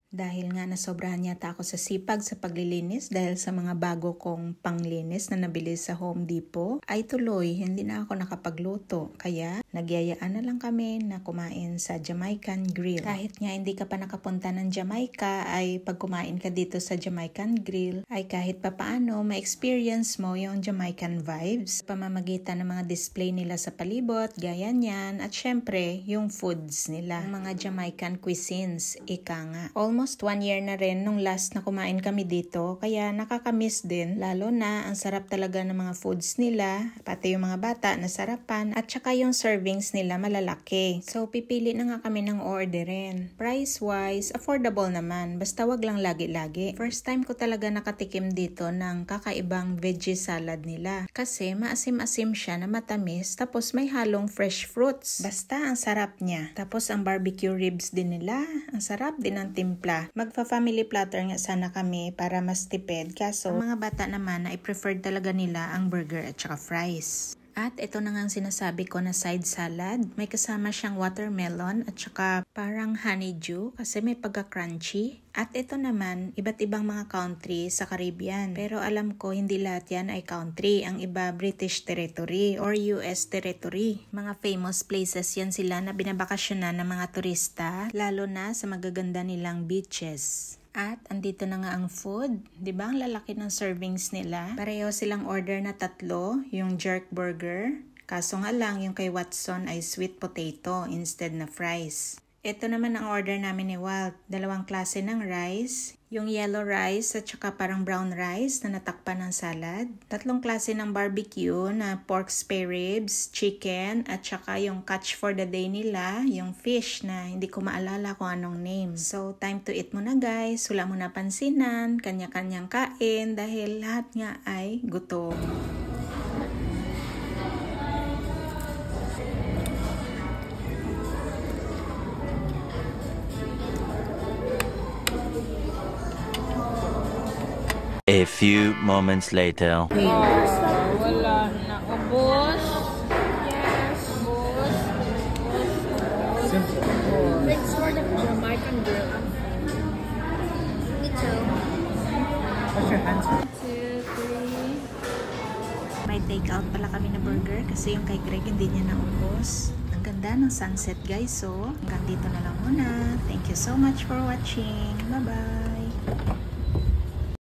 Dahil nga nasobrahan yata ako sa sipag sa paglilinis dahil sa mga bago kong panglinis na nabili sa Home Depot, ay tuloy hindi na ako nakapagluto. Kaya nagyayaan na lang kami na kumain sa Jamaican Grill. Kahit nga hindi ka pa nakapunta ng Jamaica, ay pag kumain ka dito sa Jamaican Grill, ay kahit papaano ma-experience mo yung Jamaican vibes. Pamamagitan ng mga display nila sa palibot, gaya niyan, at syempre yung foods nila. Yung mga Jamaican cuisines, ika nga. Almost 1 year na rin nung last na kumain kami dito, kaya nakakamiss din. Lalo na ang sarap talaga ng mga foods nila, pati yung mga bata nasarapan, at saka yung servings nila malalaki. So pipili na nga kami ng orderin. Price wise, affordable naman, basta wag lang lagi-lagi. First time ko talaga nakatikim dito ng kakaibang veggie salad nila. Kasi maasim-asim siya na matamis, tapos may halong fresh fruits. Basta ang sarap niya. Tapos ang barbecue ribs din nila, ang sarap din ng timpla. Magfa-family platter nga sana kami para mas tipid. Kaso, ang mga bata naman ay preferred talaga nila ang burger at saka fries. At ito na nga ang sinasabi ko na side salad. May kasama siyang watermelon at saka parang honeydew kasi may pagka-crunchy. At ito naman, iba't ibang mga country sa Caribbean. Pero alam ko hindi lahat yan ay country. Ang iba British territory or US territory. Mga famous places yan sila na binabakasyonan ng mga turista, lalo na sa magaganda nilang beaches. At andito na nga ang food. 'Di ba ang lalaki ng servings nila? Pareho silang order na 3, yung jerk burger. Kaso nga lang yung kay Watson ay sweet potato instead na fries. Ito naman ang order namin ni Walt. 2 klase ng rice. Yung yellow rice at saka parang brown rice na natakpan ng salad. 3 klase ng barbecue na pork spare ribs, chicken, at saka yung catch for the day nila, yung fish na hindi ko maalala kung anong name. So, time to eat muna guys. Wala mo na pansinan, kanya-kanyang kain dahil lahat nga ay gutom. A few moments later. Wala na. Ubos. Yes. Ubos. It's sort of Jamaican grill. Me too. Wash your hands. 2, 3. May take out pala kami na burger kasi yung kay Greg hindi niya naubos. Ang ganda ng sunset guys, so hanggang dito na lang muna. Thank you so much for watching. Bye-bye.